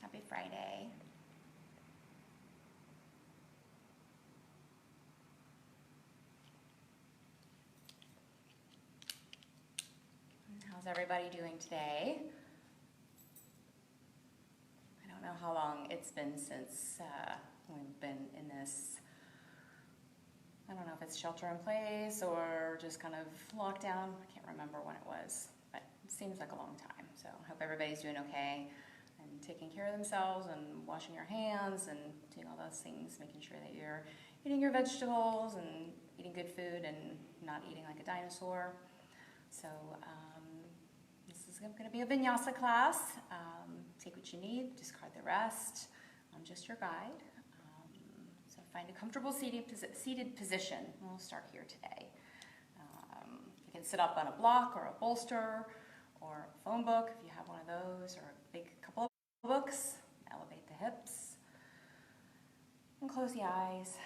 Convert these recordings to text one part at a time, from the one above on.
Happy Friday. How's everybody doing today? I don't know how long it's been since we've been in this, I don't know if it's shelter in place or just kind of lockdown. I can't remember when it was, but it seems like a long time. So I hope everybody's doing okay and taking care of themselves and washing your hands and doing all those things, making sure that you're eating your vegetables and eating good food and not eating like a dinosaur. So this is going to be a vinyasa class. Take what you need, discard the rest. I'm just your guide. So find a comfortable seated position. We'll start here today. You can sit up on a block or a bolster or a phone book if you have one of those, or a big couple of books. Elevate the hips and close the eyes.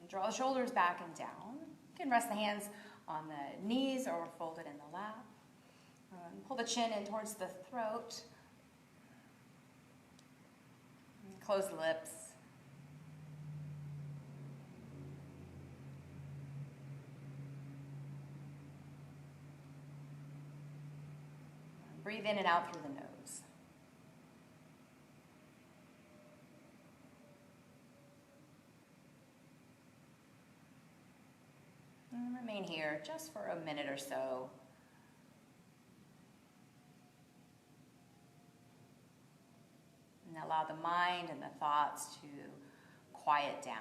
Draw the shoulders back and down. You can rest the hands on the knees or fold it in the lap. Pull the chin in towards the throat. Close the lips. Breathe in and out through the nose. And remain here just for a minute or so. And allow the mind and the thoughts to quiet down.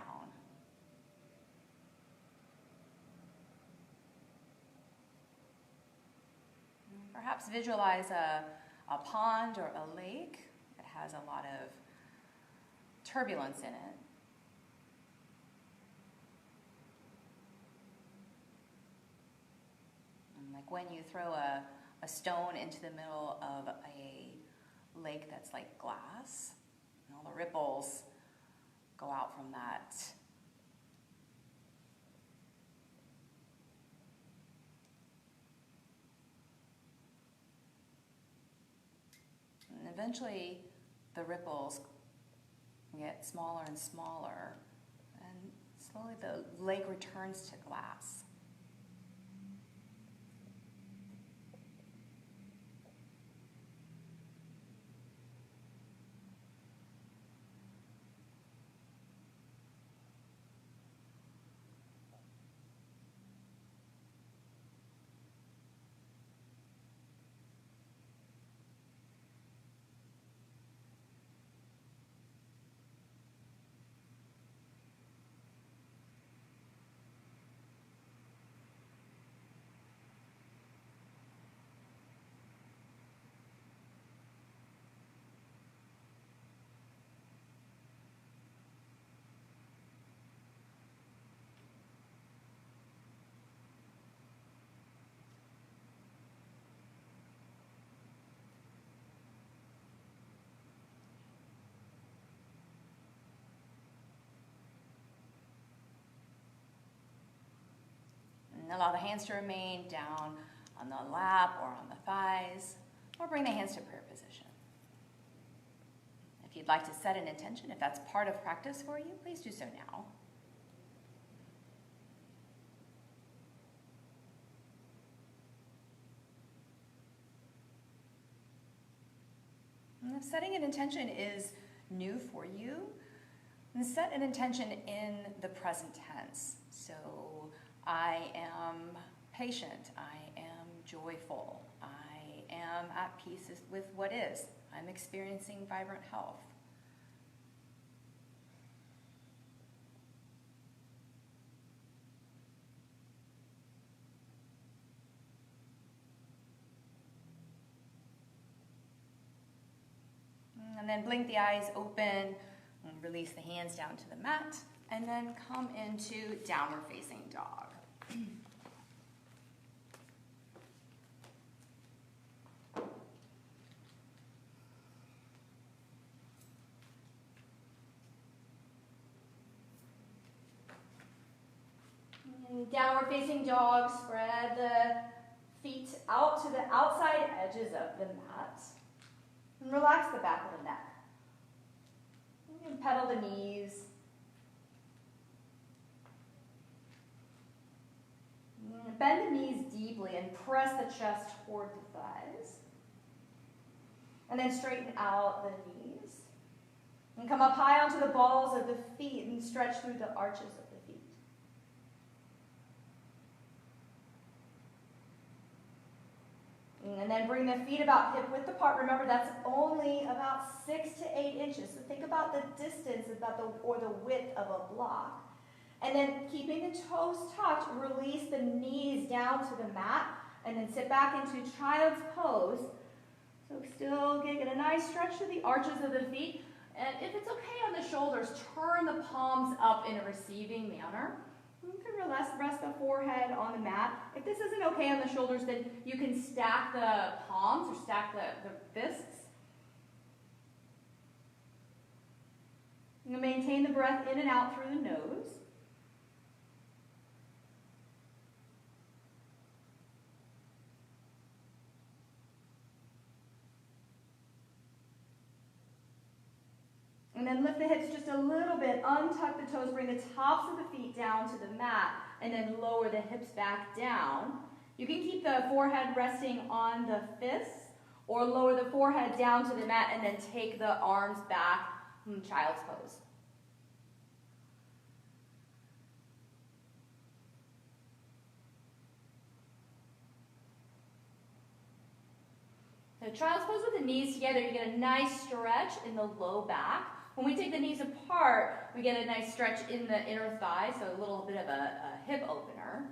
Perhaps visualize a pond or a lake that has a lot of turbulence in it. And like when you throw a stone into the middle of a lake that's like glass, and all the ripples go out from that. And eventually the ripples get smaller and smaller, and slowly the lake returns to glass. And allow the hands to remain down on the lap or on the thighs, or bring the hands to prayer position. If you'd like to set an intention, if that's part of practice for you, please do so now. And if setting an intention is new for you, then set an intention in the present tense. So I am patient, I am joyful, I am at peace with what is, I'm experiencing vibrant health. And then blink the eyes open, and release the hands down to the mat, and then come into downward facing dog. In downward facing dog, spread the feet out to the outside edges of the mat. And relax relax the back of the neck. You can pedal the knees. Bend the knees deeply and press the chest toward the thighs. And then straighten out the knees. And come up high onto the balls of the feet and stretch through the arches of the feet. And then bring the feet about hip width apart. Remember, that's only about 6 to 8 inches. So think about the distance or the width of a block. And then keeping the toes tucked, release the knees down to the mat. And then sit back into child's pose. So still get a nice stretch to the arches of the feet. And if it's okay on the shoulders, turn the palms up in a receiving manner. You can rest the forehead on the mat. If this isn't okay on the shoulders, then you can stack the palms or stack the fists. You maintain the breath in and out through the nose. And then lift the hips just a little bit, untuck the toes, bring the tops of the feet down to the mat, and then lower the hips back down. You can keep the forehead resting on the fists, or lower the forehead down to the mat and then take the arms back from child's pose. So child's pose with the knees together, you get a nice stretch in the low back. When we take the knees apart, we get a nice stretch in the inner thigh, so a little bit of a hip opener.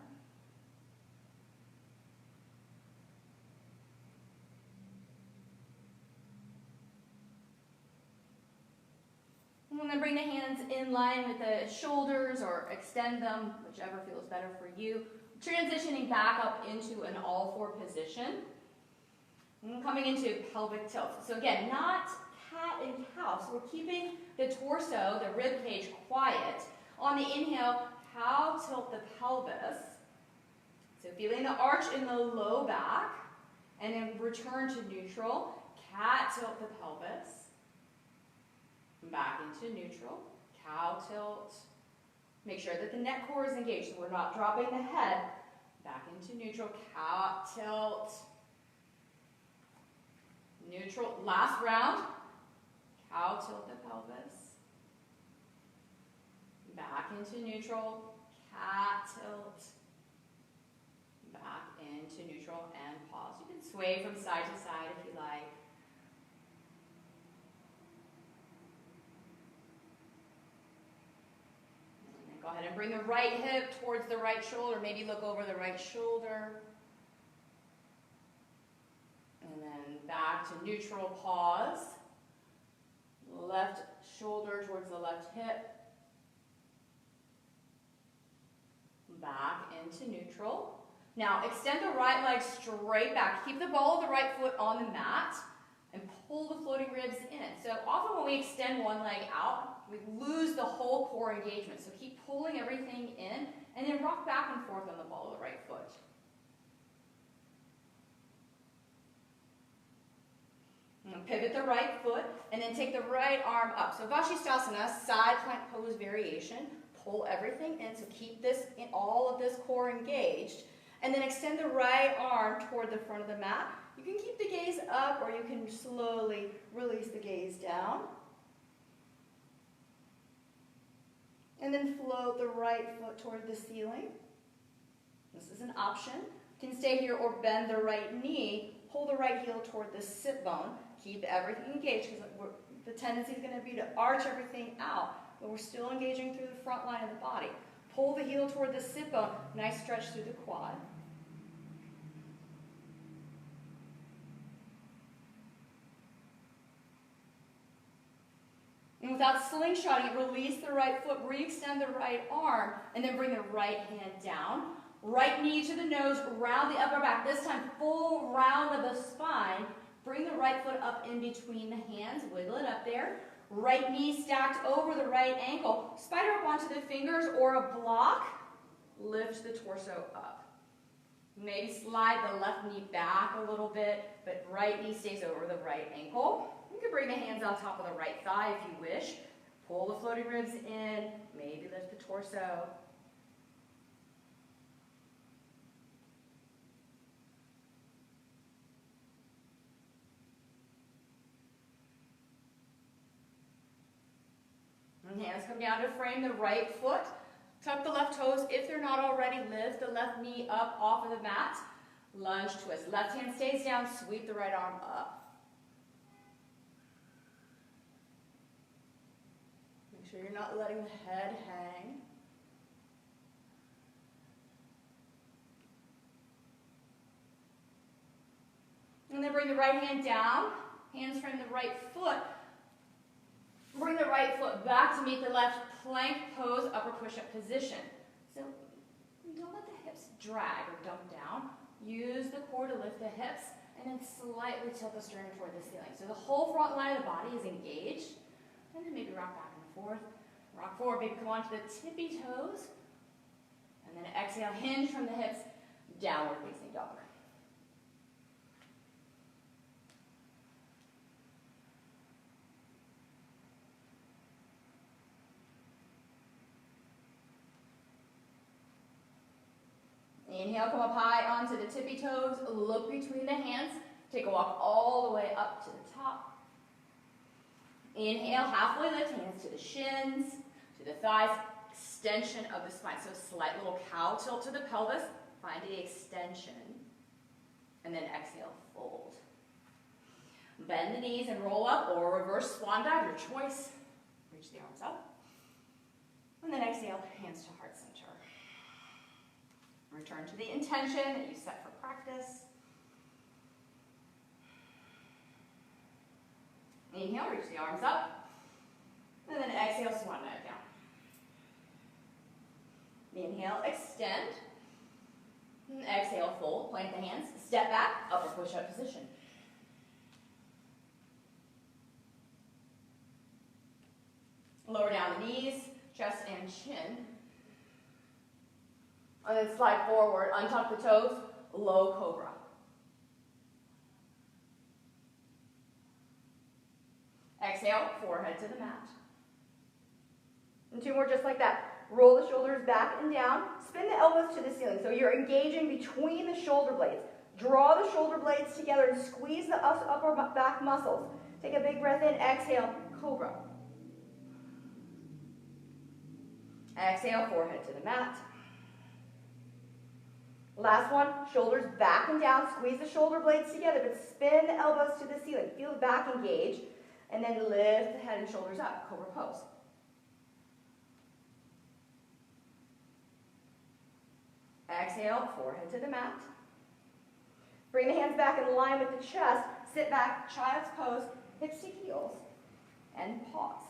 And then bring the hands in line with the shoulders or extend them, whichever feels better for you. Transitioning back up into an all-four position. And coming into pelvic tilt. So again, not cat and cow. So we're keeping the torso, the rib cage, quiet. On the inhale, cow tilt the pelvis. So feeling the arch in the low back. And then return to neutral. Cat tilt the pelvis. Back into neutral. Cow tilt. Make sure that the neck core is engaged, so we're not dropping the head. Back into neutral. Cow tilt. Neutral. Last round. Cow tilt the pelvis. Back into neutral. Cat tilt. Back into neutral and pause. You can sway from side to side if you like. And then go ahead and bring the right hip towards the right shoulder. Maybe look over the right shoulder. And then back to neutral, pause. Left shoulder towards the left hip. Back into neutral. Now extend the right leg straight back. Keep the ball of the right foot on the mat and pull the floating ribs in. So often when we extend one leg out, we lose the whole core engagement. So keep pulling everything in and then rock back and forth on the ball of the right foot. Pivot the right foot, and then take the right arm up. So Vashisthasana, side plank pose variation. Pull everything in, so keep this, all of this core engaged. And then extend the right arm toward the front of the mat. You can keep the gaze up, or you can slowly release the gaze down. And then float the right foot toward the ceiling. This is an option. You can stay here or bend the right knee. Pull the right heel toward the sit bone. Keep everything engaged because the tendency is going to be to arch everything out, but we're still engaging through the front line of the body. Pull the heel toward the sit bone. Nice stretch through the quad. And without slingshotting, release the right foot, re-extend the right arm, and then bring the right hand down. Right knee to the nose, round the upper back. This time, full round of the spine. Bring the right foot up in between the hands. Wiggle it up there. Right knee stacked over the right ankle. Spider up onto the fingers or a block. Lift the torso up. Maybe slide the left knee back a little bit, but right knee stays over the right ankle. You can bring the hands on top of the right thigh if you wish. Pull the floating ribs in, maybe lift the torso. And hands come down to frame the right foot. Tuck the left toes. If they're not already, lift the left knee up off of the mat. Lunge twist. Left hand stays down, sweep the right arm up. Make sure you're not letting the head hang. And then bring the right hand down. Hands frame the right foot. Bring the right foot back to meet the left, plank pose, upper push-up position. So don't let the hips drag or dump down. Use the core to lift the hips and then slightly tilt the sternum toward the ceiling. So the whole front line of the body is engaged. And then maybe rock back and forth. Rock forward, maybe come onto the tippy toes. And then exhale, hinge from the hips, downward facing dog. Inhale, come up high onto the tippy toes, look between the hands, take a walk all the way up to the top. Inhale, halfway lift, hands to the shins, to the thighs, extension of the spine. So slight little cow tilt to the pelvis, find the extension, and then exhale, fold. Bend the knees and roll up or reverse swan dive, your choice. Reach the arms up. And then exhale, hands to heart center. Return to the intention that you set for practice. Inhale, reach the arms up. And then exhale, swan dive down. Inhale, extend. And exhale, fold, plant the hands, step back, upper push-up position. Lower down the knees, chest and chin. And then slide forward, untuck the toes, low cobra. Exhale, forehead to the mat. And two more just like that. Roll the shoulders back and down. Spin the elbows to the ceiling. So you're engaging between the shoulder blades. Draw the shoulder blades together and squeeze the upper back muscles. Take a big breath in. Exhale, cobra. Exhale, forehead to the mat. Last one, shoulders back and down. Squeeze the shoulder blades together, but spin the elbows to the ceiling. Feel the back engage, and then lift the head and shoulders up, cobra pose. Exhale, forehead to the mat. Bring the hands back in line with the chest. Sit back, child's pose, hips to heels, and pause.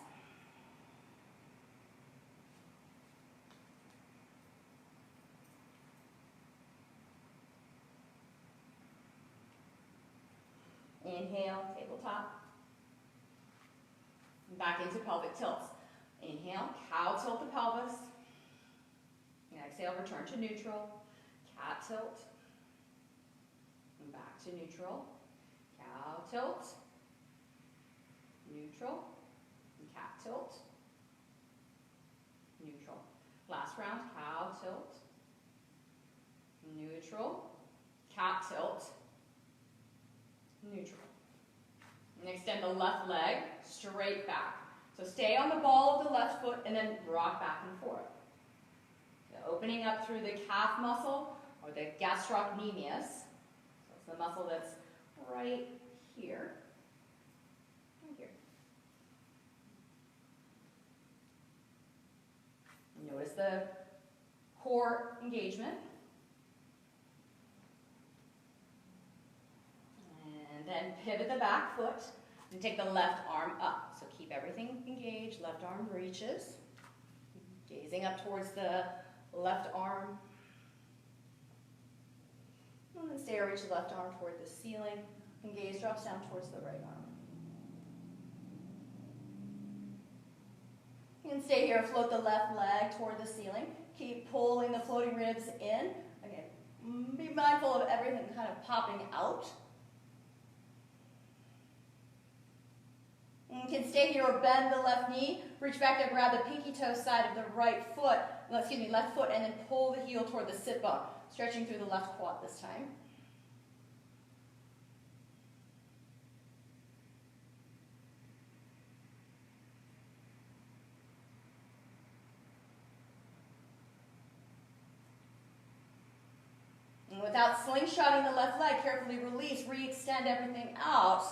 Inhale, tabletop. Back into pelvic tilts. Inhale, cow tilt the pelvis. Exhale, return to neutral. Cat tilt. And back to neutral. Cow tilt. Neutral. And cat tilt. Neutral. Last round, cow tilt. Neutral. Cat tilt. Neutral. And extend the left leg straight back. So stay on the ball of the left foot and then rock back and forth. So opening up through the calf muscle or the gastrocnemius. So it's the muscle that's right here. Right here. Notice the core engagement. And then pivot the back foot and take the left arm up. So keep everything engaged, left arm reaches. Gazing up towards the left arm. And then stay or reach the left arm toward the ceiling. And gaze drops down towards the right arm. You can stay here, float the left leg toward the ceiling. Keep pulling the floating ribs in. Again, be mindful of everything kind of popping out. can stay here or bend the left knee. Reach back there, grab the pinky toe side of the right foot, left foot, and then pull the heel toward the sit bone. Stretching through the left quad this time. And without slingshotting the left leg, carefully release, re-extend everything out.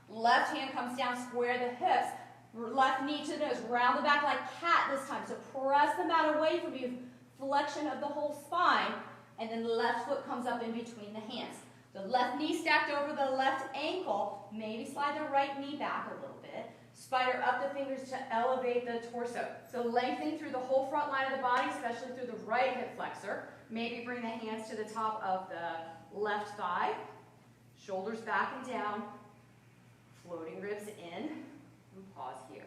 Left hand comes down, square the hips. Left knee to the nose, round the back like cat this time. So press the mat away from you, flexion of the whole spine, and then the left foot comes up in between the hands. The left knee stacked over the left ankle, maybe slide the right knee back a little bit. Spider up the fingers to elevate the torso. So lengthening through the whole front line of the body, especially through the right hip flexor. Maybe bring the hands to the top of the left thigh. Shoulders back and down. Floating ribs in. And pause here.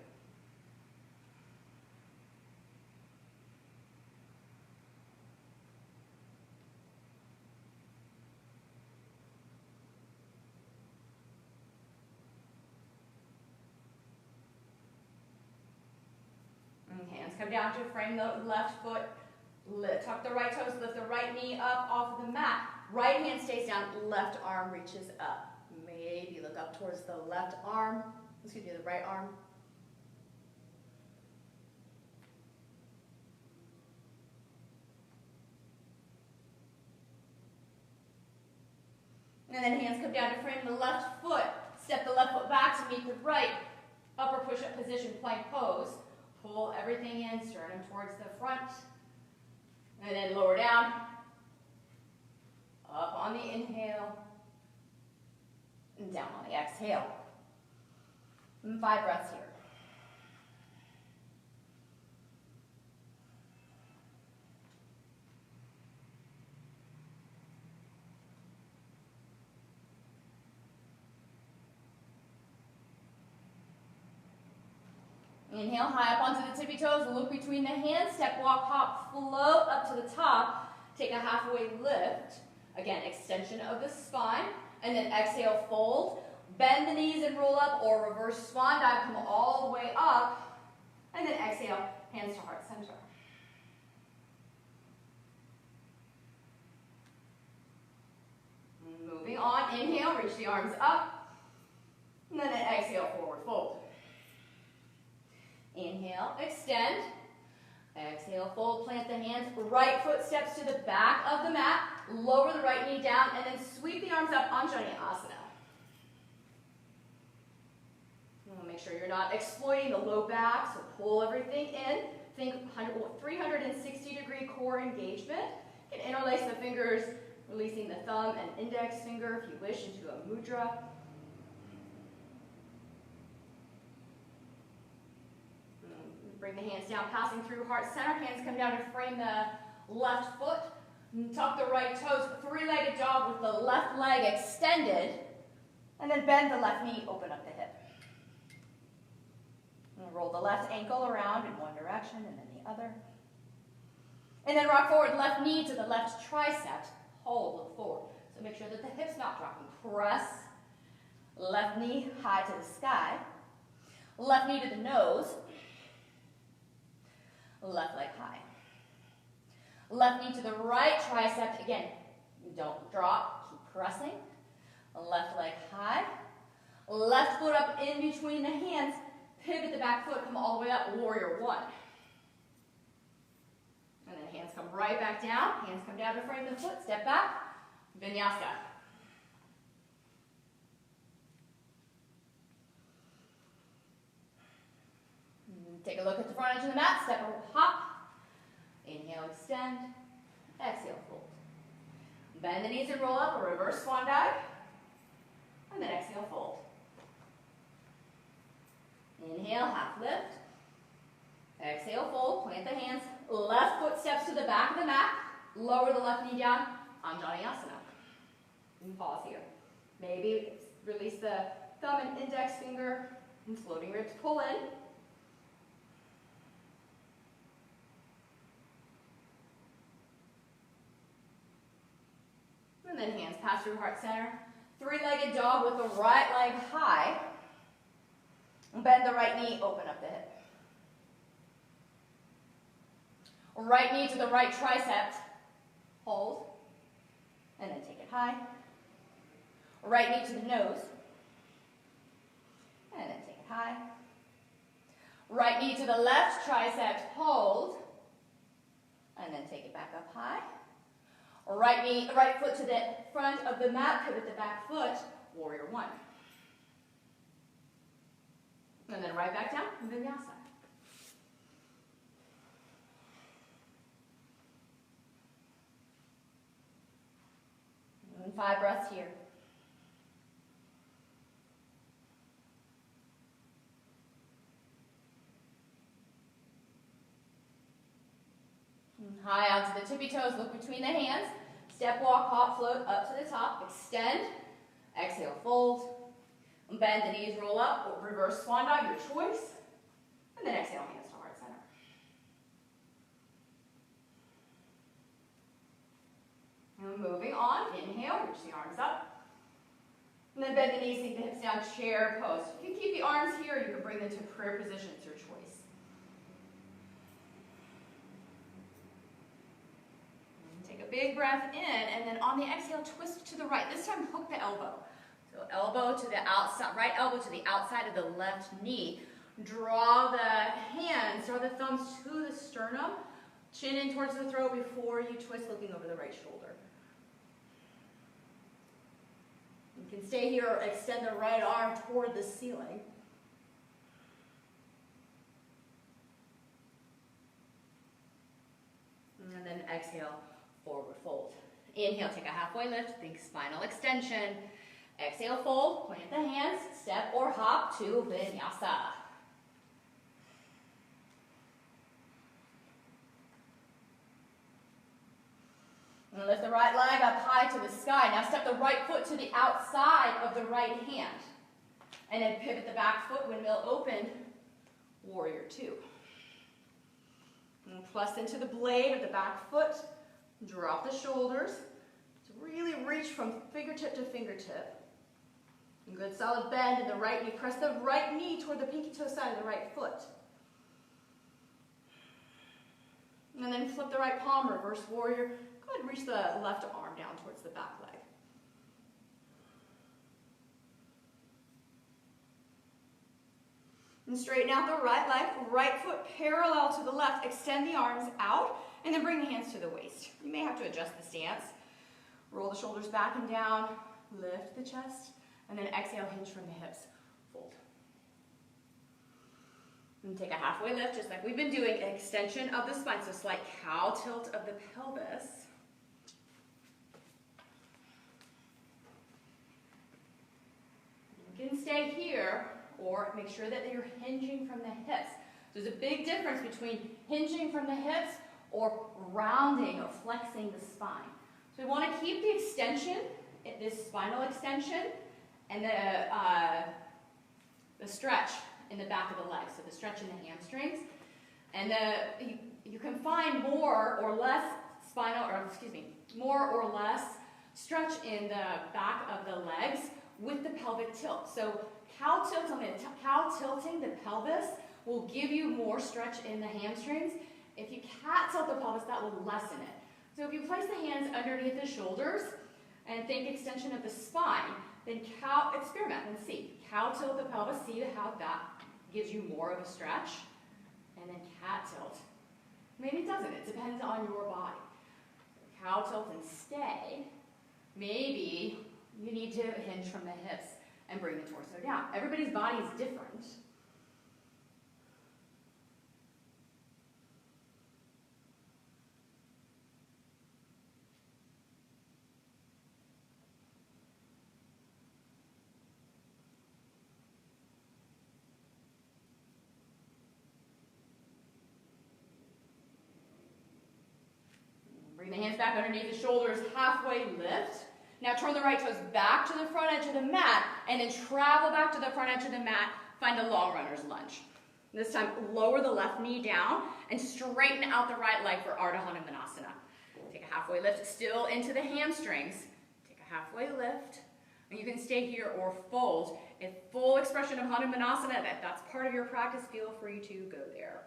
And hands come down to frame the left foot. Tuck the right toes, lift the right knee up off of the mat. Right hand stays down, left arm reaches up. Maybe look up towards the left arm, the right arm. And then hands come down to frame the left foot. Step the left foot back to meet the right. Upper push-up position, plank pose. Pull everything in, sternum towards the front. And then lower down. Up on the inhale. And down on the exhale. And 5 breaths here. Inhale, high up onto the tippy toes, look between the hands, step, walk, hop, float up to the top, take a halfway lift. Again, extension of the spine, and then exhale, fold, bend the knees and roll up, or reverse swan dive, come all the way up, and then exhale, hands to heart center. Moving on, inhale, reach the arms up, and then exhale, forward fold. Inhale, extend. Exhale, fold, plant the hands. Right foot steps to the back of the mat. Lower the right knee down, and then sweep the arms up, Anjaneyasana. Make sure you're not exploiting the low back, so pull everything in. Think 360-degree core engagement. You can interlace the fingers, releasing the thumb and index finger, if you wish, into a mudra. Bring the hands down, passing through heart center. Hands come down to frame the left foot. Tuck the right toes, 3-legged dog with the left leg extended. And then bend the left knee, open up the hip. And roll the left ankle around in one direction and then the other. And then rock forward, left knee to the left tricep. Hold, look forward. So make sure that the hip's not dropping. Press. Left knee high to the sky. Left knee to the nose. Left leg high. Left knee to the right tricep. Again, don't drop. Keep pressing. Left leg high. Left foot up in between the hands. Pivot the back foot. Come all the way up. Warrior one. And then hands come right back down. Hands come down to frame the foot. Step back. Vinyasa. Take a look at the front edge of the mat. Step or hop. Inhale, extend. Exhale, fold. Bend the knees and roll up, a reverse swan dive. And then exhale, fold. Inhale, half lift. Exhale, fold. Plant the hands. Left foot steps to the back of the mat. Lower the left knee down. Anjaneyasana. And pause here. Maybe release the thumb and index finger. And floating ribs pull in. And then hands pass through heart center. 3-legged dog with the right leg high. Bend bend the right knee, open up the hip. Right knee to the right tricep, hold, and then take it high. Right knee to the nose, and then take it high. Right knee to the left tricep, hold, and then take it back up high. Right foot to the front of the mat, pivot the back foot, warrior one. And then right back down, vinyasa. And 5 breaths here. And high onto the tippy toes, look between the hands. Step, walk, hop, float up to the top. Extend. Exhale, fold. Bend the knees, roll up, or reverse swan dive, your choice. And then exhale, hands to heart center. And moving on, inhale, reach the arms up. And then bend the knees, sink the hips down, chair pose. You can keep the arms here, you can bring them to prayer position, it's your choice. And take a big breath in, and then on the exhale, twist to the right. This time, hook the elbow. So elbow to the outside, right elbow to the outside of the left knee. Draw the hands, draw the thumbs to the sternum, chin in towards the throat before you twist, looking over the right shoulder. You can stay here or extend the right arm toward the ceiling. And then exhale, forward fold. Inhale, take a halfway lift, think spinal extension. Exhale, fold, plant the hands, step or hop to vinyasa. And lift the right leg up high to the sky. Now step the right foot to the outside of the right hand. And then pivot the back foot, windmill open, warrior two. And press into the blade of the back foot. Drop the shoulders. So really reach from fingertip to fingertip. And good solid bend in the right knee. Press the right knee toward the pinky toe side of the right foot. And then flip the right palm, reverse warrior. Go ahead and reach the left arm down towards the back leg. And straighten out the right leg, right foot parallel to the left. Extend the arms out, and then bring the hands to the waist. You may have to adjust the stance. Roll the shoulders back and down, lift the chest, and then exhale, hinge from the hips, fold. And take a halfway lift, just like we've been doing, extension of the spine, so slight cow tilt of the pelvis. You can stay here, or make sure that you're hinging from the hips. There's a big difference between hinging from the hips or rounding or flexing the spine. So we want to keep the extension, this spinal extension, and the stretch in the back of the legs, so the stretch in the hamstrings. And you can find more or less more or less stretch in the back of the legs with the pelvic tilt. So cow tilting the pelvis will give you more stretch in the hamstrings. If you cat tilt the pelvis, that will lessen it. So if you place the hands underneath the shoulders and think extension of the spine, then experiment and see. Cow tilt the pelvis, see how that gives you more of a stretch. And then cat tilt. Maybe it doesn't, it depends on your body. Cow tilt and stay. Maybe you need to hinge from the hips and bring the torso down. Everybody's body is different. Bring the hands back underneath the shoulders, halfway lift. Now turn the right toes back to the front edge of the mat, and then travel back to the front edge of the mat, find a long runner's lunge. This time, lower the left knee down, and straighten out the right leg for Ardha Hanumanasana. Take a halfway lift, still into the hamstrings. Take a halfway lift, And you can stay here or fold. A full expression of Hanumanasana, that's part of your practice, feel free to go there.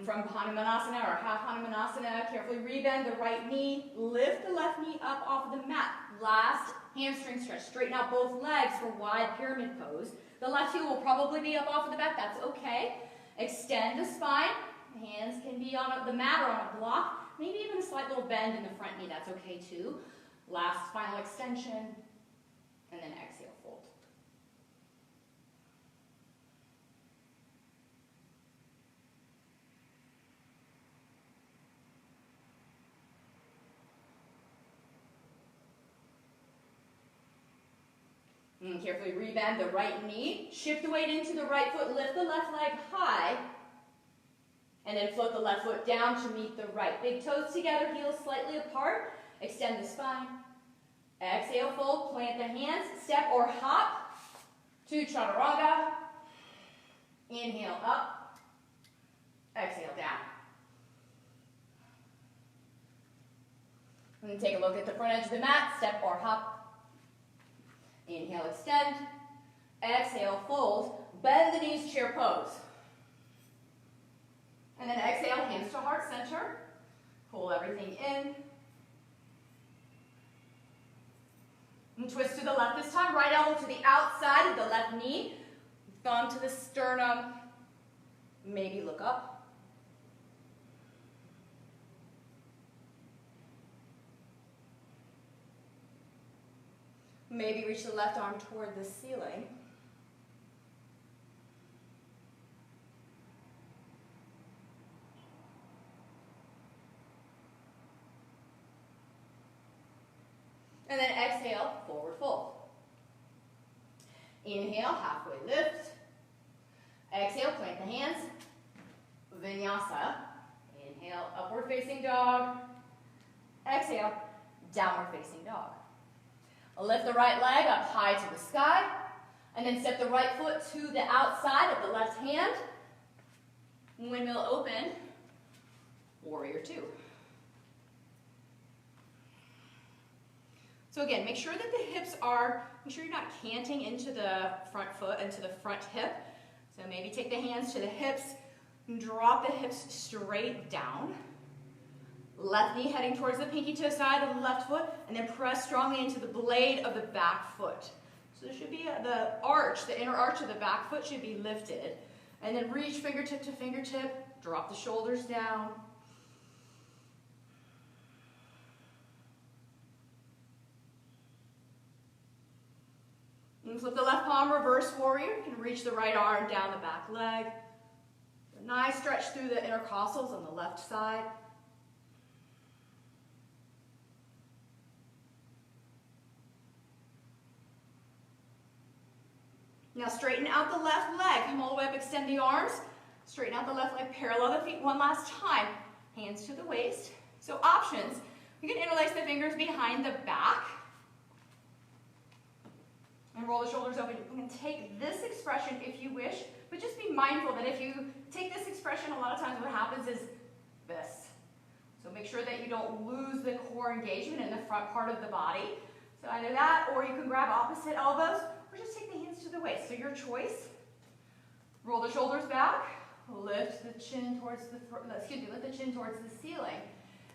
From Hanumanasana or half Hanumanasana, carefully rebend the right knee, lift the left knee up off of the mat. Last hamstring stretch, straighten out both legs for wide pyramid pose. The left heel will probably be up off of the mat, that's okay. Extend the spine, hands can be on the mat or on a block, maybe even a slight little bend in the front knee, that's okay too. Last final extension, and then exhale, fold. And carefully rebend the right knee, shift the weight into the right foot, lift the left leg high, and then float the left foot down to meet the right. Big toes together, heels slightly apart, extend the spine. Exhale, fold, plant the hands, step or hop to chaturanga. Inhale up, exhale down. And then take a look at the front edge of the mat, step or hop. Inhale, extend. Exhale, fold. Bend the knees, chair pose. And then exhale, hands to heart center. Pull everything in. And twist to the left this time. Right elbow to the outside of the left knee. Thumb to the sternum. Maybe look up. Maybe reach the left arm toward the ceiling. And then exhale, forward fold. Inhale, halfway lift. Exhale, plant the hands. Vinyasa. Inhale, upward facing dog. Exhale, downward facing dog. Lift the right leg up high to the sky, and then step the right foot to the outside of the left hand. Windmill open, warrior two. So again, make sure that the hips make sure you're not canting into the front foot, into the front hip. So maybe take the hands to the hips, and drop the hips straight down. Left knee heading towards the pinky toe side of the left foot, and then press strongly into the blade of the back foot. So there should be the arch, the inner arch of the back foot should be lifted. And then reach fingertip to fingertip, drop the shoulders down. And flip the left palm, reverse warrior. You can reach the right arm down the back leg. A nice stretch through the intercostals on the left side. Now straighten out the left leg. Come all the way up, extend the arms. Straighten out the left leg, parallel the feet one last time. Hands to the waist. So options. You can interlace the fingers behind the back. And roll the shoulders over. You can take this expression if you wish, but just be mindful that if you take this expression, a lot of times what happens is this. So make sure that you don't lose the core engagement in the front part of the body. So either that, or you can grab opposite elbows, or just take the hands to the waist. So your choice. Roll the shoulders back. Lift the chin towards lift the chin towards the ceiling.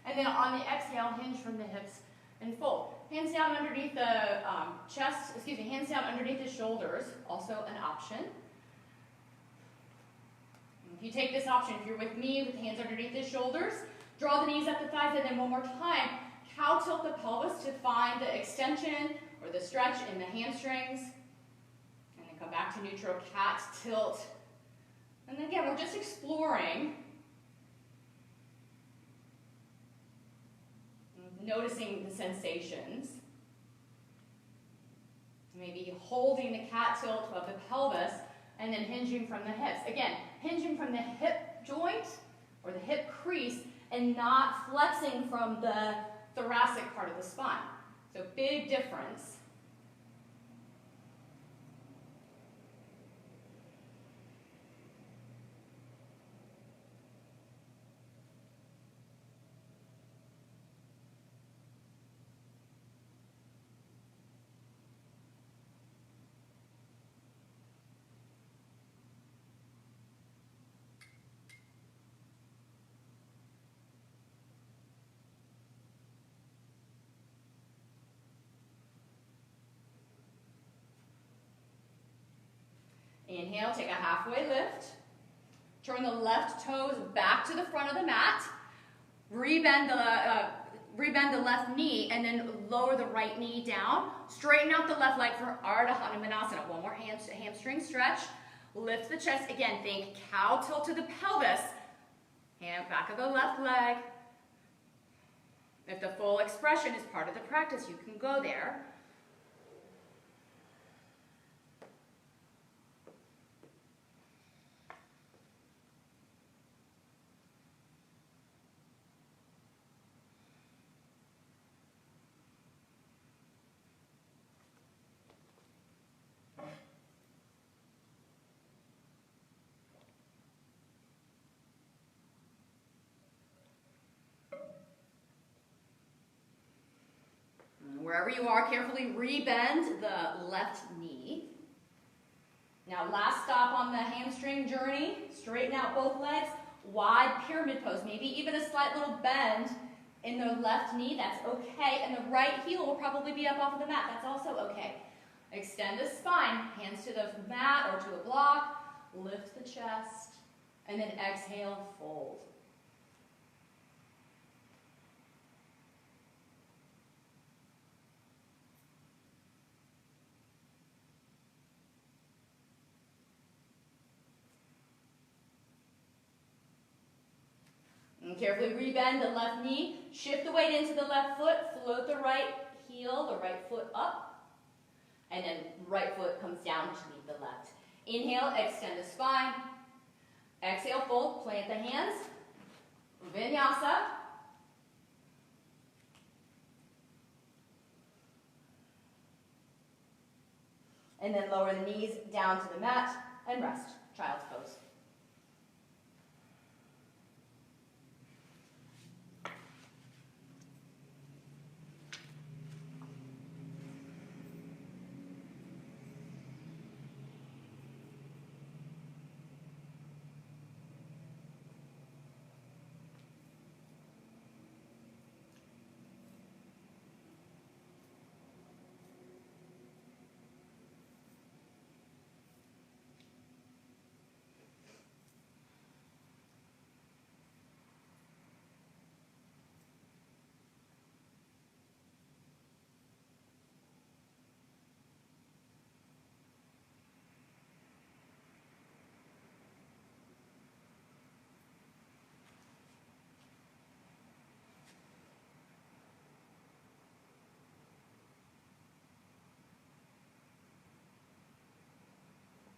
And then on the exhale, hinge from the hips and fold. Hands down underneath the hands down underneath the shoulders, also an option. If you take this option, if you're with me with hands underneath the shoulders, draw the knees up to thighs, and then one more time, cow tilt the pelvis to find the extension or the stretch in the hamstrings. And then come back to neutral cat, tilt. And then again, we're just exploring, noticing the sensations. Maybe holding the cat tilt of the pelvis and then hinging from the hips. Again, hinging from the hip joint or the hip crease and not flexing from the thoracic part of the spine. So big difference. Inhale, take a halfway lift. Turn the left toes back to the front of the mat. Rebend the left knee and then lower the right knee down. Straighten out the left leg for Ardha Hanumanasana. One more hamstring stretch. Lift the chest. Again, think cow tilt to the pelvis. Hand back of the left leg. If the full expression is part of the practice, you can go there. Wherever you are, carefully rebend the left knee. Now, last stop on the hamstring journey. Straighten out both legs. Wide pyramid pose. Maybe even a slight little bend in the left knee. That's okay. And the right heel will probably be up off of the mat. That's also okay. Extend the spine. Hands to the mat or to a block. Lift the chest. And then exhale, fold. And carefully rebend the left knee, shift the weight into the left foot, float the right heel, the right foot up, and then right foot comes down to meet the left. Inhale, extend the spine. Exhale, fold, plant the hands. Vinyasa. And then lower the knees down to the mat and rest, child's pose.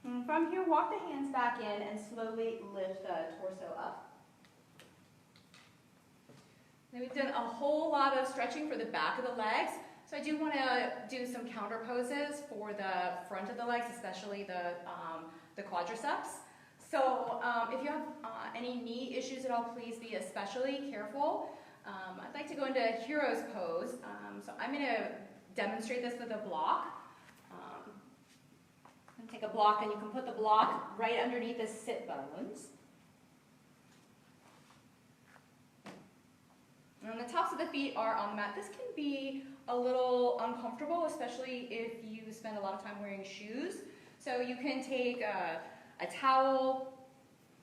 And from here, walk the hands back in and slowly lift the torso up. Now we've done a whole lot of stretching for the back of the legs, so I do want to do some counter poses for the front of the legs, especially the quadriceps. So if you have any knee issues at all, please be especially careful. I'd like to go into hero's pose, so I'm going to demonstrate this with a block. Take a block and you can put the block right underneath the sit bones. And the tops of the feet are on the mat. This can be a little uncomfortable, especially if you spend a lot of time wearing shoes. So you can take a towel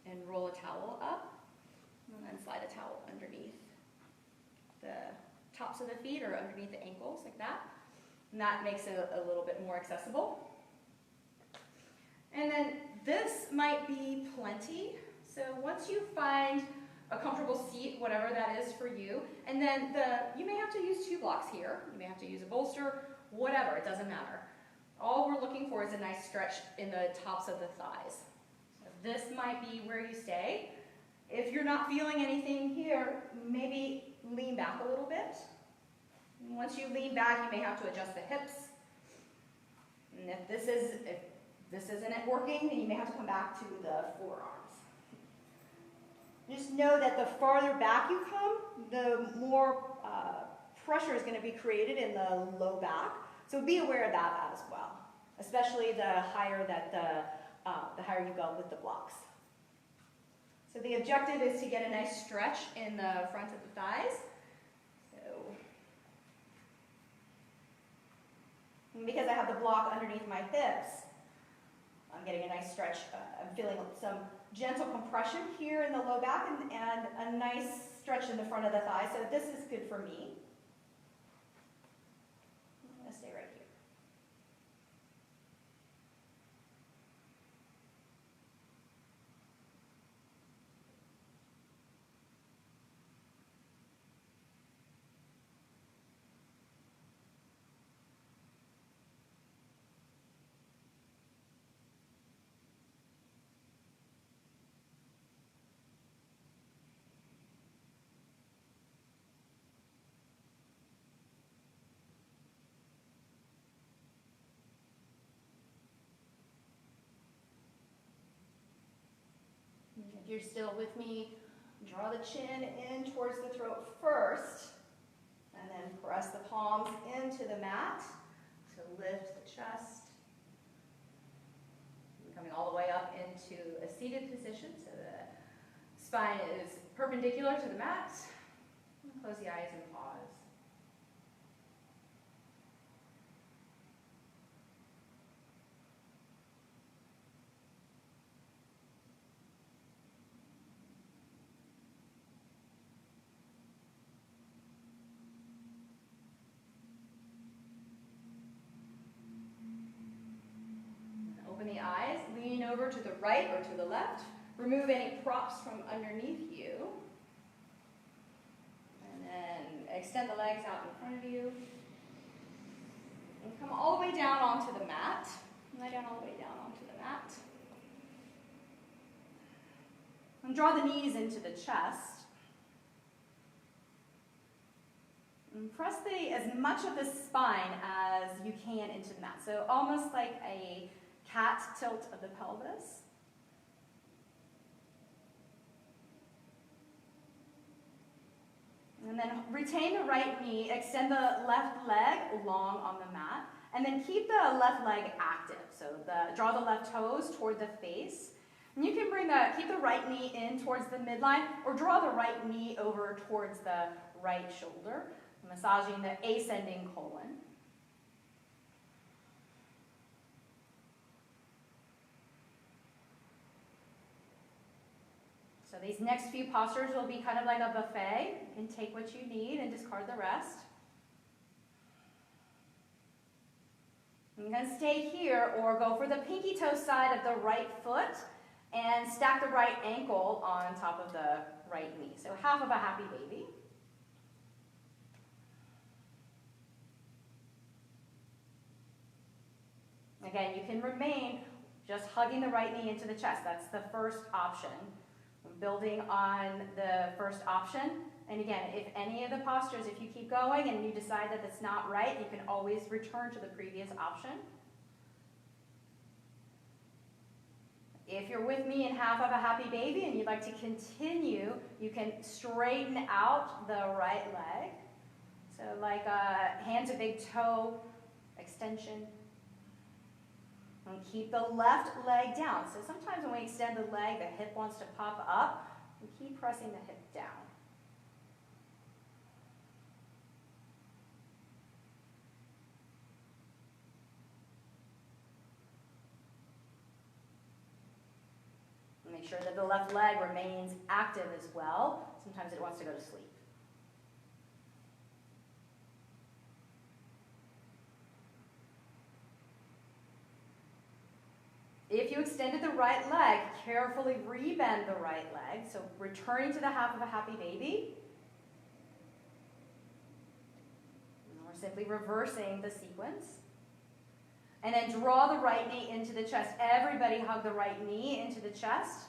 and roll a towel up, and then slide a towel underneath the tops of the feet or underneath the ankles like that. And that makes it a little bit more accessible. And then this might be plenty. So once you find a comfortable seat, whatever that is for you, and then you may have to use two blocks here. You may have to use a bolster, whatever, it doesn't matter. all we're looking for is a nice stretch in the tops of the thighs. So this might be where you stay. If you're not feeling anything here, maybe lean back a little bit. And once you lean back, you may have to adjust the hips. And if this isn't working, then you may have to come back to the forearms. Just know that the farther back you come, the more pressure is going to be created in the low back. So be aware of that as well, especially the higher you go with the blocks. So the objective is to get a nice stretch in the front of the thighs. And because I have the block underneath my hips, I'm getting a nice stretch. I'm feeling some gentle compression here in the low back and a nice stretch in the front of the thigh. So this is good for me. I'm going to stay right here. If you're still with me, draw the chin in towards the throat first, and then press the palms into the mat to lift the chest. And coming all the way up into a seated position, so the spine is perpendicular to the mat. And close the eyes and pause. Open the eyes, lean over to the right or to the left. Remove any props from underneath you. And then extend the legs out in front of you. And come all the way down onto the mat. Lie down all the way down onto the mat. And draw the knees into the chest. And press as much of the spine as you can into the mat. So almost like a cat tilt of the pelvis. And then retain the right knee, extend the left leg long on the mat, and then keep the left leg active. So draw the left toes toward the face. And you can keep the right knee in towards the midline, or draw the right knee over towards the right shoulder, massaging the ascending colon. So these next few postures will be kind of like a buffet. You can take what you need and discard the rest. You can stay here or go for the pinky toe side of the right foot and stack the right ankle on top of the right knee. So half of a happy baby. Again, you can remain just hugging the right knee into the chest. That's the first option. Building on the first option. And again, if any of the postures, if you keep going and you decide that it's not right, you can always return to the previous option. If you're with me in half of a happy baby and you'd like to continue, you can straighten out the right leg. So like a hand to big toe extension. And keep the left leg down. So sometimes when we extend the leg, the hip wants to pop up. And keep pressing the hip down. And make sure that the left leg remains active as well. Sometimes it wants to go to sleep. If you extended the right leg, carefully rebend the right leg. So returning to the half of a happy baby. And we're simply reversing the sequence. And then draw the right knee into the chest. Everybody hug the right knee into the chest.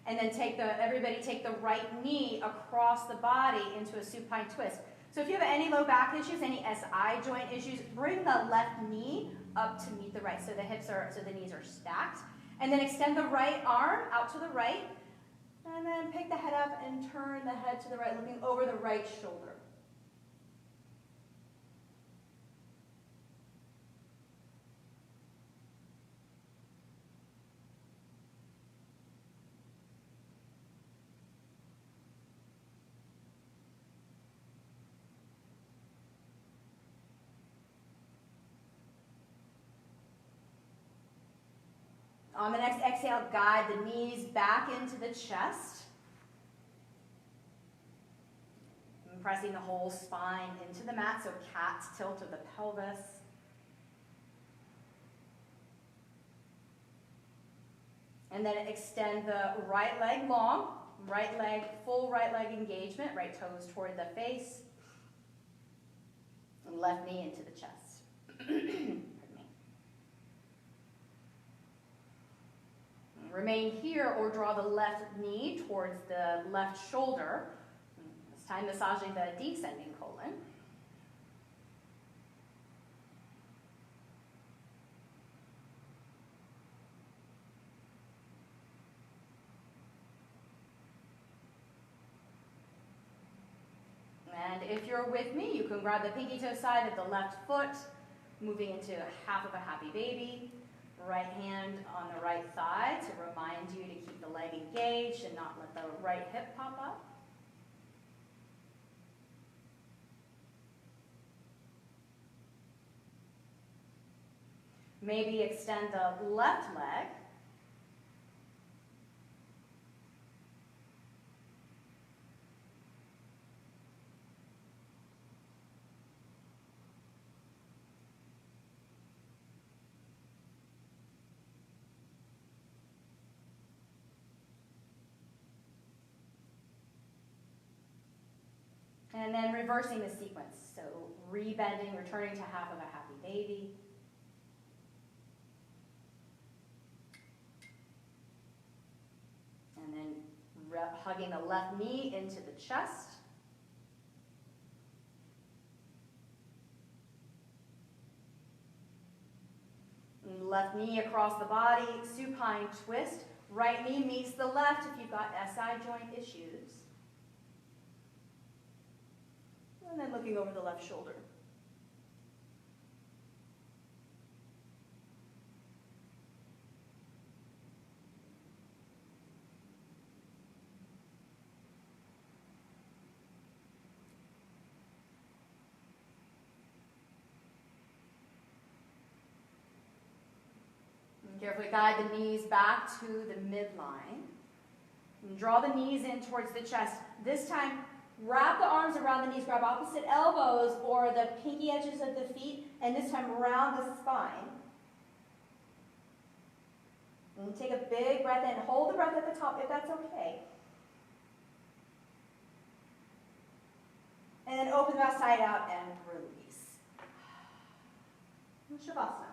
And then everybody take the right knee across the body into a supine twist. So if you have any low back issues, any SI joint issues, bring the left knee up to meet the right. So the knees are stacked. And then extend the right arm out to the right. And then pick the head up and turn the head to the right, looking over the right shoulder. On the next exhale, guide the knees back into the chest. And pressing the whole spine into the mat, so cat tilt of the pelvis. And then extend the right leg long, full right leg engagement, right toes toward the face. And left knee into the chest. Pardon me. Remain here or draw the left knee towards the left shoulder. This time massaging the descending colon. And if you're with me, you can grab the pinky toe side of the left foot, moving into half of a happy baby. Right hand on the right thigh to remind you to keep the leg engaged and not let the right hip pop up. Maybe extend the left leg. And then reversing the sequence. So rebending, returning to half of a happy baby. And then hugging the left knee into the chest. And left knee across the body, supine twist. Right knee meets the left if you've got SI joint issues. And then looking over the left shoulder. And carefully guide the knees back to the midline. And draw the knees in towards the chest. This time, wrap the arms around the knees, grab opposite elbows or the pinky edges of the feet, and this time around the spine. And take a big breath in. Hold the breath at the top if that's okay. And then open the mouth side out and release. Shavasana.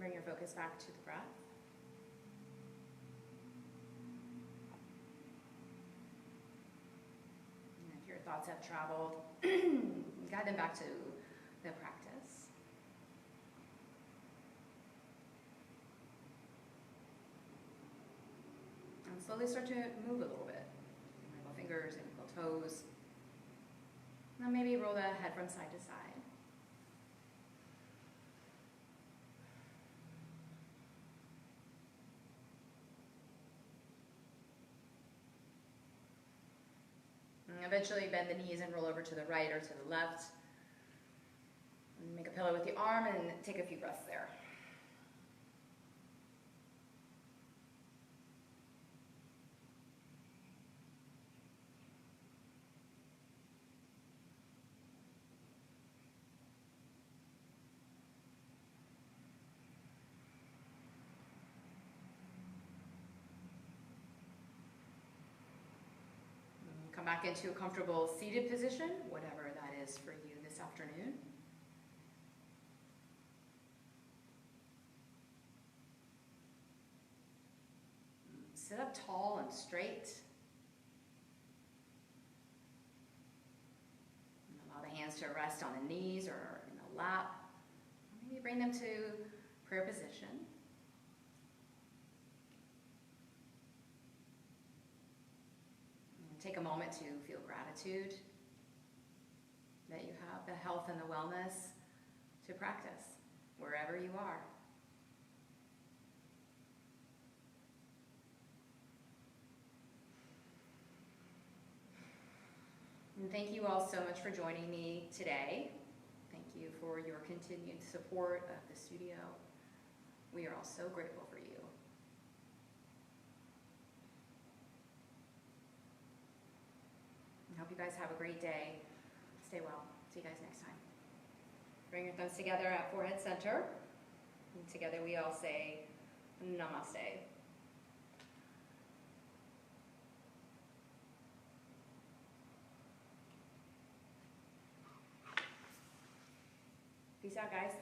Bring your focus back to the breath. And if your thoughts have traveled, guide them back to the practice. And slowly start to move a little bit. Wiggle fingers and wiggle toes. And then maybe roll the head from side to side. Eventually bend the knees and roll over to the right or to the left. And make a pillow with the arm and take a few breaths there. Come back into a comfortable seated position, whatever that is for you this afternoon. Sit up tall and straight. And allow the hands to rest on the knees or in the lap. Maybe bring them to prayer position. Take a moment to feel gratitude that you have the health and the wellness to practice wherever you are. And thank you all so much for joining me today. Thank you for your continued support of the studio. We are all so grateful for you. I hope you guys have a great day. Stay well. See you guys next time. Bring your thumbs together at forehead center. And together we all say namaste. Peace out, guys.